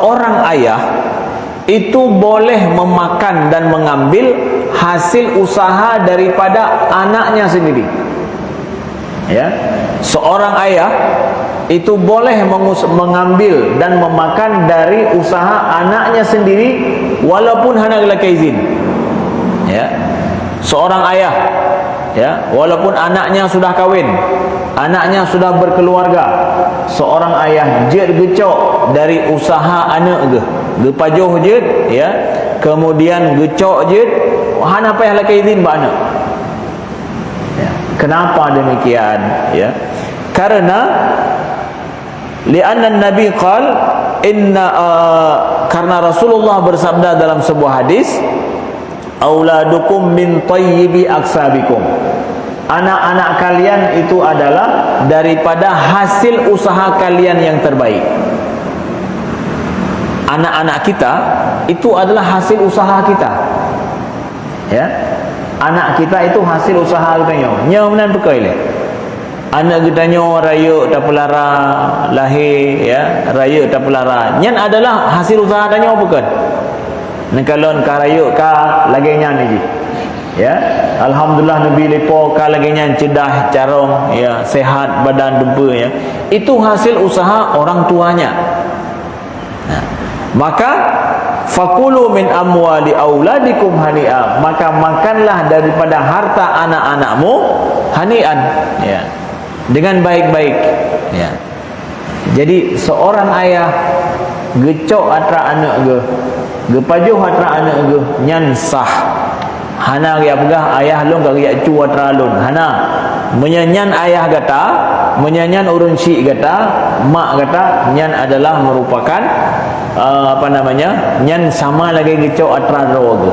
seorang ayah itu boleh memakan dan mengambil hasil usaha daripada anaknya sendiri. Ya, seorang ayah itu boleh mengambil dan memakan dari usaha anaknya sendiri walaupun hana laki izin. Ya, seorang ayah, ya, walaupun anaknya sudah kahwin, anaknya sudah berkeluarga, seorang ayah jet gecok dari usaha anak ge pajuh jet, ya, kemudian gecok jet hana payah laki izin ba anak. Ya, kenapa demikian? Ya, karena li'anna Nabi qal karena Rasulullah bersabda dalam sebuah hadis, auladukum min tayyibi aksabikum, anak-anak kalian itu adalah daripada hasil usaha kalian yang terbaik. Anak-anak kita itu adalah hasil usaha kita. Ya, anak kita itu hasil usaha kita. Nyo menan bekai le. Anak kita nyo raya tak pelara lahir, ya, raya tak pelara. Nyan adalah hasil usaha tanya bukan? Nekalon ka raya ka lagi nyan ni. Ya, alhamdulillah nabi lepo ka lagi nyan cedah carong, ya, sehat badan dempa, ya. Itu hasil usaha orang tuanya. Nah, maka fakulu min amwali auladikum hani'a, maka makanlah daripada harta anak-anakmu hani'an, ya, dengan baik-baik. Ya, jadi seorang ayah gecok atra anak ge pajuh atra anak ge nyan sah. Hana dia pegah ayah lung ka dia cu atra lun. Hana menyanyan ayah kata, menyanyan urun syik kata, mak kata, nyan adalah merupakan nyan sama lagi gecok atra ro ge.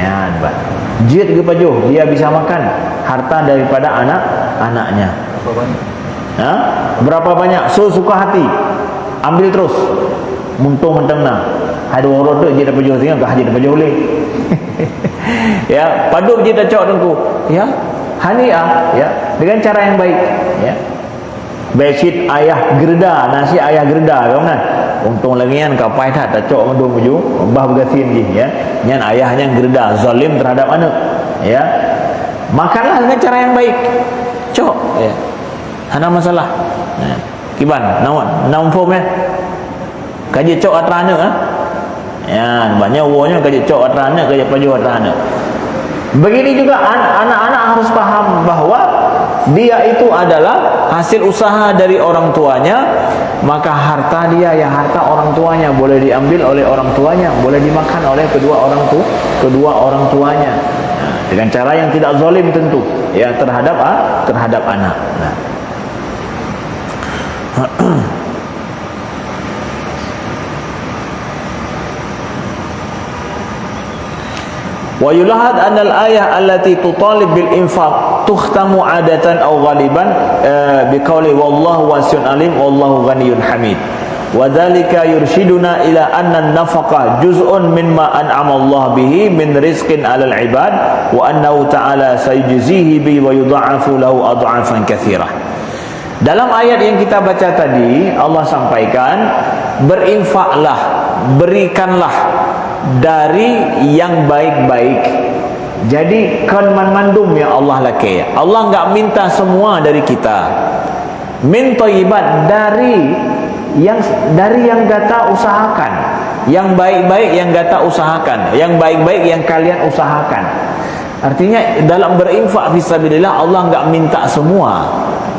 Nyan bat. Jit ge pajuh dia bisa makan harta daripada anak-anaknya. Ha? Berapa banyak? So suka hati. Ambil terus. Muntung mentengna. Ada orang tu je dapat jual tengah ke haji dapat jual boleh. Ya, paduk je dah cok tengku. Ya. Haniah, ya, dengan cara yang baik, ya. Besit ayah gerda, nasi ayah gerda kau kan. Untung lagi kan kapai tak cok ngadung muju, bah bergasin je, ya. Nyan ayahnya gerda, zalim terhadap anak, ya. Makanlah dengan cara yang baik. Cok, ya. Hana masalah. Ya. Kiban, naon form ya. Kaji cok atra anak, ha? Ya, banyak wanya kaji cok atra anak, kaji pajuh atra anak. Begini juga anak-anak harus paham bahawa dia itu adalah hasil usaha dari orang tuanya, maka harta dia ya harta orang tuanya, boleh diambil oleh orang tuanya, boleh dimakan oleh kedua orang tuanya. Nah, dengan cara yang tidak zalim tentu, ya, terhadap anak. Nah. Wa yulahad anal ayah allati tutalib bil infaq tukhtamu adatan aw ghaliban biqauli wallahu wasi'un alim wallahu ghaniyyun hamid. Wa dzalika yurshiduna ila anna an-nafaqa juz'un mimma an'ama Allah bihi min rizqin 'alal 'ibad wa annahu ta'ala sayujzihi bi wa yudha'afu lahu adha'afan katsirah. Dalam ayat yang kita baca tadi, Allah sampaikan, berinfaklah, berikanlah dari yang baik-baik. Jadi kan mandum yang Allah laki. Allah enggak minta semua dari kita. Min thayyibat, dari yang gata usahakan. Yang baik-baik yang gata usahakan. Yang baik-baik yang kalian usahakan. Artinya dalam berinfak fisabilillah Allah enggak minta semua.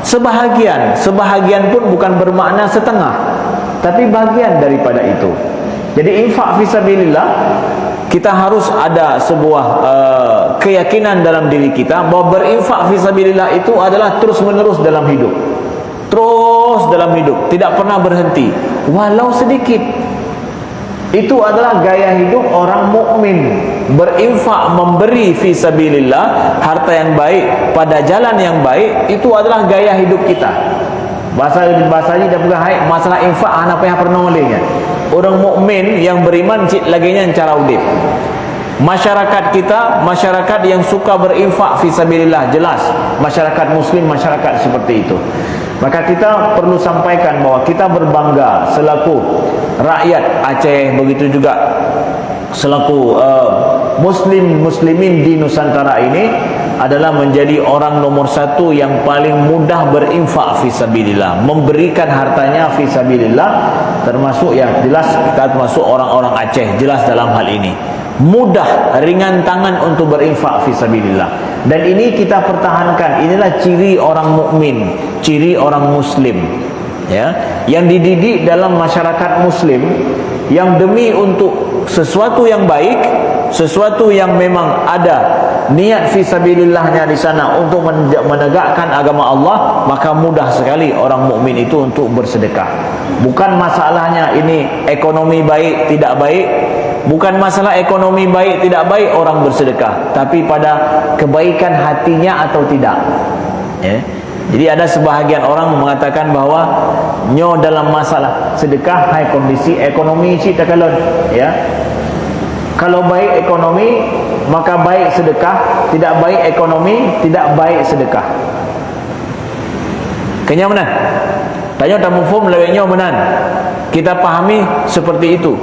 Sebahagian pun bukan bermakna setengah, tapi bagian daripada itu. Jadi infak fisabilillah, kita harus ada sebuah keyakinan dalam diri kita bahawa berinfak fisabilillah itu adalah terus menerus dalam hidup. Terus dalam hidup, tidak pernah berhenti walau sedikit. Itu adalah gaya hidup orang mukmin. Berinfak, memberi fisabilillah, harta yang baik pada jalan yang baik, itu adalah gaya hidup kita. Bahasa ni dah pegang haid masalah infak ana payah pernah olehnya. Orang mukmin yang beriman cik laginya cara udip. Masyarakat kita, masyarakat yang suka berinfak fisabilillah, jelas masyarakat muslim, masyarakat seperti itu. Maka kita perlu sampaikan bahwa kita berbangga selaku rakyat Aceh, begitu juga selaku muslimin di Nusantara ini adalah menjadi orang nomor satu yang paling mudah berinfak fisabilillah, memberikan hartanya fisabilillah. Termasuk yang jelas kita termasuk orang-orang Aceh, jelas dalam hal ini mudah, ringan tangan untuk berinfak fisabilillah. Dan ini kita pertahankan. Inilah ciri orang mukmin, ciri orang muslim, ya, yang dididik dalam masyarakat muslim, yang demi untuk sesuatu yang baik, sesuatu yang memang ada niat fisabilillahnya di sana untuk menegakkan agama Allah, maka mudah sekali orang mukmin itu untuk bersedekah. Bukan masalahnya ini ekonomi baik tidak baik, bukan masalah ekonomi baik tidak baik orang bersedekah, tapi pada kebaikan hatinya atau tidak, ya. Jadi ada sebahagian orang mengatakan bahawa nyo dalam masalah sedekah hai kondisi ekonomi si takalon, ya. Kalau baik ekonomi maka baik sedekah, tidak baik ekonomi tidak baik sedekah. Kenya mana? Tanya tamu form leweknya mana? Kita pahami seperti itu.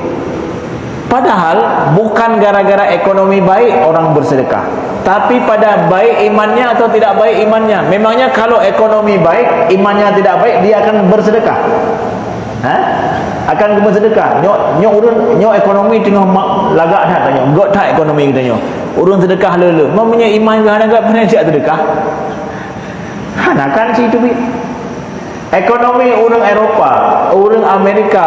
Padahal bukan gara-gara ekonomi baik orang bersedekah, tapi pada baik imannya atau tidak baik imannya. Memangnya kalau ekonomi baik, imannya tidak baik, dia akan bersedekah? Akan bersedekah. Nyok urun nyok ekonomi tengah lagak dah tanya. Got tak ekonomi kita nyok. Urun sedekah lelu. Memangnya iman gak ada pernah dia sedekah? Kan si itu bi. Ekonomi urang Eropah, urang Amerika,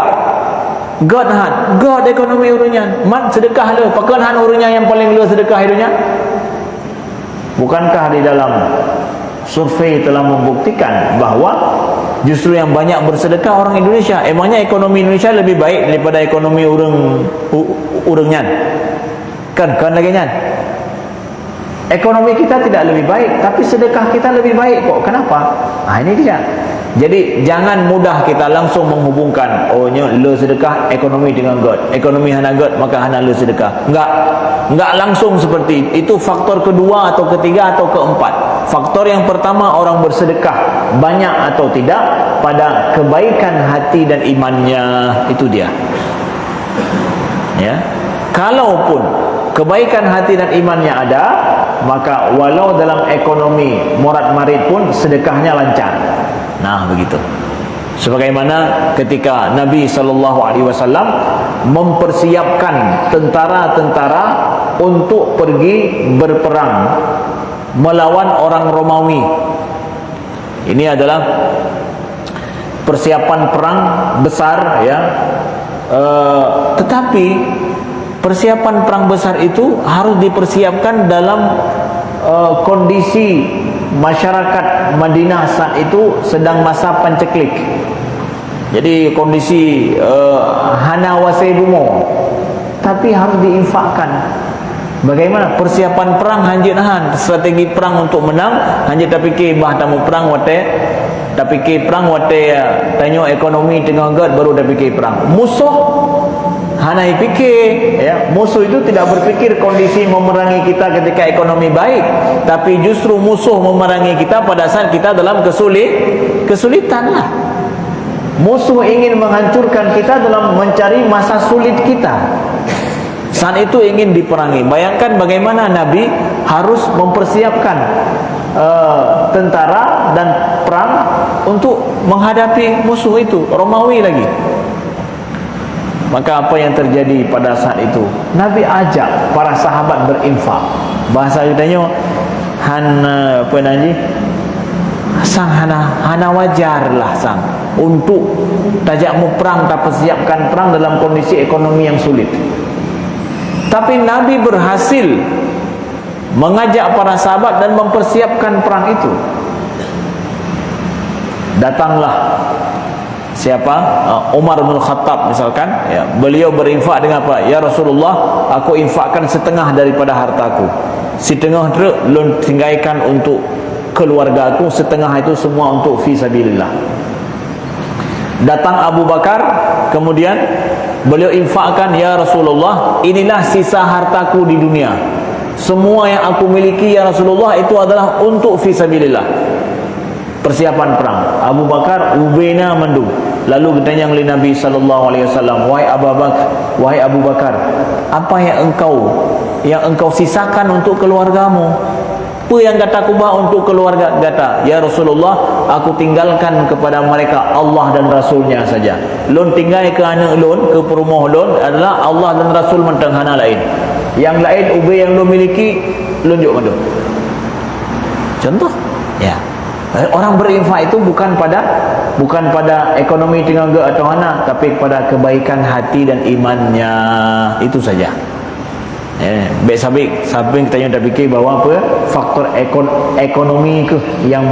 God han, God ekonomi urunnya, man sedekah le, pakan han urunnya yang paling lu sedekah irunya. Bukankah di dalam survei telah membuktikan bahawa justru yang banyak bersedekah orang Indonesia? Emangnya ekonomi Indonesia lebih baik daripada ekonomi urungan? Kan lagi nyan. Ekonomi kita tidak lebih baik, tapi sedekah kita lebih baik kok. Kenapa? Ini dia. Jadi jangan mudah kita langsung menghubungkan, oh le sedekah ekonomi dengan God, ekonomi hana God maka hana le sedekah. Enggak langsung seperti itu. Itu faktor kedua atau ketiga atau keempat. Faktor yang pertama, orang bersedekah banyak atau tidak pada kebaikan hati dan imannya, itu dia. Ya. Kalaupun kebaikan hati dan imannya ada, maka walau dalam ekonomi morat-marit pun sedekahnya lancar. Nah, begitu. Sebagaimana ketika Nabi SAW mempersiapkan tentara-tentara untuk pergi berperang melawan orang Romawi. Ini adalah persiapan perang besar, ya. Tetapi persiapan perang besar itu harus dipersiapkan dalam kondisi masyarakat Madinah saat itu sedang masa panceklik. Jadi kondisi hana wasai bumo, tapi harus diinfakkan. Bagaimana persiapan perang hanjit nahan, strategi perang untuk menang hanjit tapi ke bah tamu perang wate, tapi ke perang wate tanya ekonomi tengah god baru dah fikir perang. Musuh hanai fikir, ya, musuh itu tidak berfikir kondisi memerangi kita ketika ekonomi baik, tapi justru musuh memerangi kita pada saat kita dalam kesulitan lah. Musuh ingin menghancurkan kita dalam mencari masa sulit kita. Saat itu ingin diperangi. Bayangkan bagaimana Nabi harus mempersiapkan tentara dan perang untuk menghadapi musuh itu, Romawi lagi. Maka apa yang terjadi pada saat itu? Nabi ajak para sahabat berinfak. Bahasa kitanya apa nanti? Sang hana wajar lah sang untuk tajakmu perang, tak persiapkan perang dalam kondisi ekonomi yang sulit. Tapi Nabi berhasil mengajak para sahabat dan mempersiapkan perang itu. Datanglah siapa? Umar bin Khattab misalkan, ya, beliau berinfak dengan apa? Ya Rasulullah, aku infakkan setengah daripada hartaku. Setengah tu lun tinggalkan untuk keluarga aku, setengah itu semua untuk fisabilillah. Datang Abu Bakar, kemudian beliau infakkan, ya Rasulullah, inilah sisa hartaku di dunia. Semua yang aku miliki ya Rasulullah itu adalah untuk fisabilillah. persiapan perang. Abu Bakar ubena mandu. Lalu ditanya oleh Nabi sallallahu alaihi wasallam, wahai Abu Bakar, apa yang engkau sisakan untuk keluargamu? Apa yang kata kubah untuk keluarga? Kata, ya Rasulullah, aku tinggalkan kepada mereka Allah dan Rasulnya saja. Lun tinggal ke anak lun, ke perumah lun adalah Allah dan Rasul mentang hana lain. Yang lain ube yang lun miliki, lun juk mandu. Contoh, ya. Orang berinfak itu bukan pada ekonomi tenaga atau mana, tapi pada kebaikan hati dan imannya, itu saja. Baik sabing tanya tak fikir bahawa apa faktor ekonomi ke yang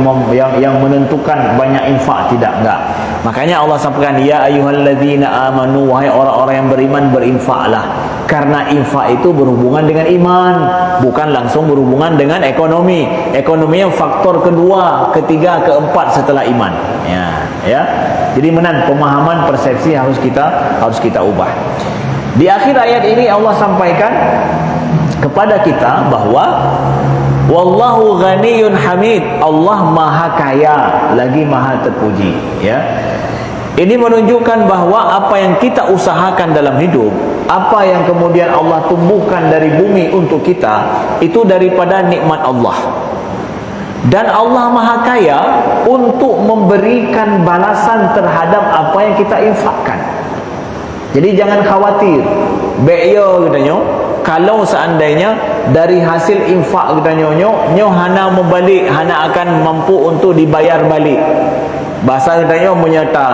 menentukan banyak infak, tidak, enggak. Makanya Allah sampaikan, ya ayyuhalladzina amanu, wahai orang-orang yang beriman, berinfaklah. Karena infak itu berhubungan dengan iman, bukan langsung berhubungan dengan ekonomi. Ekonomi yang faktor kedua, ketiga, keempat setelah iman. Ya. Jadi pemahaman persepsi harus kita ubah. Di akhir ayat ini Allah sampaikan kepada kita bahwa wallahu ghaniyun hamid, Allah maha kaya lagi maha terpuji, ya. Ini menunjukkan bahwa apa yang kita usahakan dalam hidup, apa yang kemudian Allah tumbuhkan dari bumi untuk kita, itu daripada nikmat Allah. Dan Allah maha kaya untuk memberikan balasan terhadap apa yang kita infakkan. Jadi jangan khawatir. Be'yo katanya, kalau seandainya dari hasil infak katanya nyo hana membalik, hana akan mampu untuk dibayar balik. Bahasa katanya menyata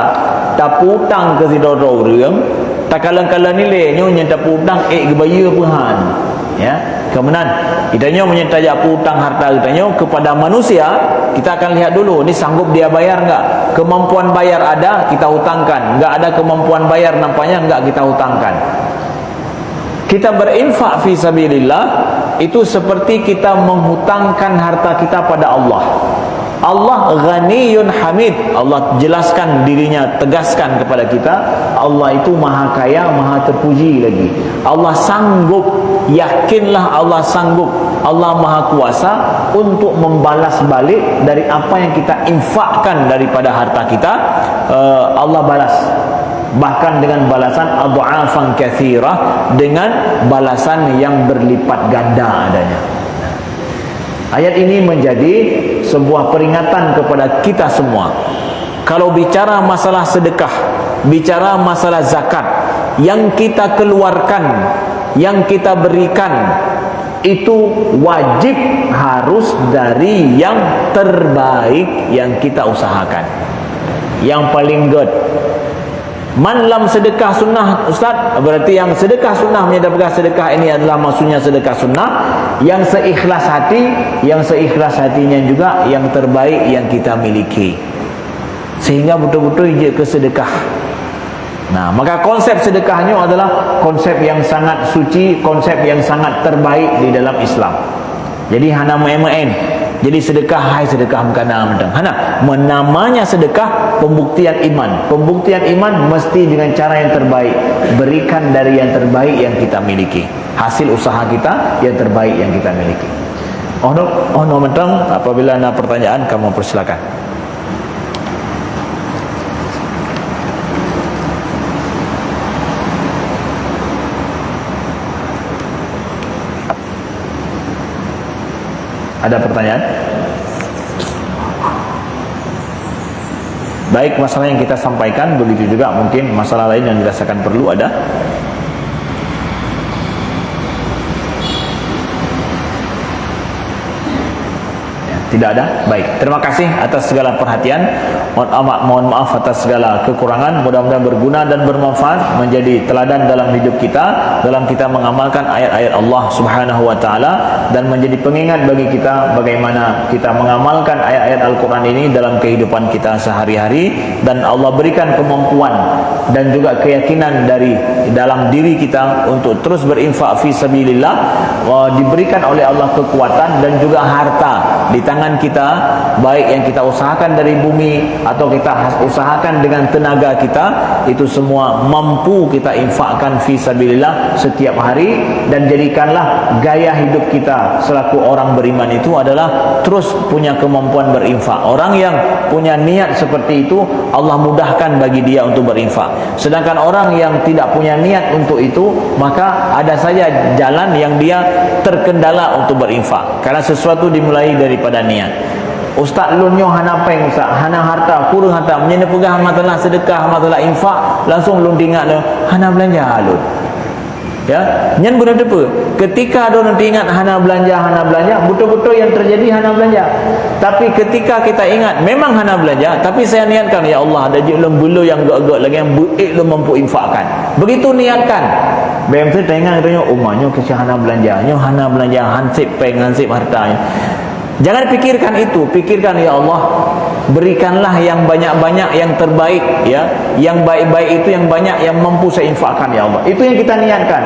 taputang ke sidoro riang, tak kalang-kalang nilai nyo nyata putang kebayar Tuhan. Ya, kemudian kitanya menyertai hutang harta kitanya kepada manusia, kita akan lihat dulu ni sanggup dia bayar enggak. Kemampuan bayar ada, kita hutangkan. Enggak ada kemampuan bayar nampaknya, enggak kita hutangkan. Kita berinfak fi sabilillah itu seperti kita menghutangkan harta kita pada Allah. Allah ghaniyun hamid. Allah jelaskan dirinya, tegaskan kepada kita, Allah itu maha kaya, maha terpuji lagi. Allah sanggup, yakinlah Allah sanggup, Allah maha kuasa untuk membalas balik dari apa yang kita infakkan daripada harta kita. Allah balas, bahkan dengan balasan adha'afan katsirah, dengan balasan yang berlipat ganda adanya. Ayat ini menjadi sebuah peringatan kepada kita semua. Kalau bicara masalah sedekah, bicara masalah zakat, yang kita keluarkan, yang kita berikan, itu wajib harus dari yang terbaik yang kita usahakan, yang paling good. Man lam sedekah sunnah, Ustaz, berarti yang sedekah sunnah menyatakan sedekah ini adalah maksudnya sedekah sunnah yang seikhlas hati, yang seikhlas hatinya juga yang terbaik yang kita miliki, sehingga betul-betul dia ke sedekah. Nah, maka konsep sedekahnya adalah konsep yang sangat suci, konsep yang sangat terbaik di dalam Islam. Jadi hana main-main. Jadi sedekah, hai sedekah mengkana mentang. Hana, namanya sedekah pembuktian iman. Pembuktian iman mesti dengan cara yang terbaik. Berikan dari yang terbaik yang kita miliki. Hasil usaha kita yang terbaik yang kita miliki. Oh no mentang, apabila ada pertanyaan kamu persilakan. Ada pertanyaan? Baik, masalah yang kita sampaikan, begitu juga mungkin masalah lain yang dirasakan perlu ada. Tidak ada? Baik, terima kasih atas segala perhatian. Mohon maaf atas segala kekurangan. Mudah-mudahan berguna dan bermanfaat, menjadi teladan dalam hidup kita, dalam kita mengamalkan ayat-ayat Allah Subhanahu wa taala, dan menjadi pengingat bagi kita bagaimana kita mengamalkan ayat-ayat Al-Quran ini dalam kehidupan kita sehari-hari. Dan Allah berikan kemampuan dan juga keyakinan dari dalam diri kita untuk terus berinfak fi sabilillah. Diberikan oleh Allah kekuatan dan juga harta di tangan cadangan kita, baik yang kita usahakan dari bumi atau kita usahakan dengan tenaga kita, itu semua mampu kita infakkan fi sabilillah setiap hari. Dan jadikanlah gaya hidup kita selaku orang beriman itu adalah terus punya kemampuan berinfak. Orang yang punya niat seperti itu, Allah mudahkan bagi dia untuk berinfak. Sedangkan orang yang tidak punya niat untuk itu, maka ada saja jalan yang dia terkendala untuk berinfak, karena sesuatu dimulai daripada niat. Ustaz lun nyo hana peng, ustaz hana harta, kurang harta, menyena pegang masalah sedekah, masalah infak, langsung lun ingat le hana belanja lun. Ya, nyen benar depa. Ketika ada nanti ingat hana belanja, betul-betul yang terjadi hana belanja. Tapi ketika kita ingat memang hana belanja, tapi saya niatkan, ya Allah, ada je ulun bulu yang gak-gak lagi yang buik lu mampu infakkan. Begitu niatkan. Bem tu tengah katanya, umahnya ke hana belanja, hana belanja, hansip peng, hansip hartanya. Jangan pikirkan itu, pikirkan, ya Allah, berikanlah yang banyak-banyak, yang terbaik, ya, yang baik-baik itu yang banyak, yang mampu saya infakkan, ya Allah. Itu yang kita niatkan.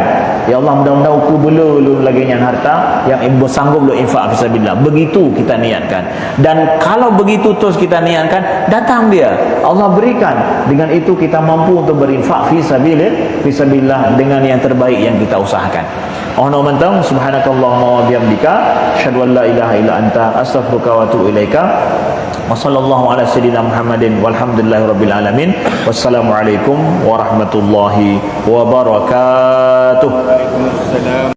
Ya Allah, mudah-mudahan aku belum lagi yang harta yang ibu sanggup lu infak fisabilillah. Begitu kita niatkan. Dan kalau begitu terus kita niatkan, datang dia, Allah berikan. Dengan itu kita mampu untuk berinfak fisabilillah dengan yang terbaik yang kita usahakan. Ono mentang subhanakallahumma wa bihamdika asyhadu an la ilaha illa anta astaghfiruka wa atubu ilaika. Wa sallallahu ala sayyidina Muhammadin walhamdulillahi rabbil alamin. Wassalamualaikum warahmatullahi wabarakatuh. Waalaikumsalam.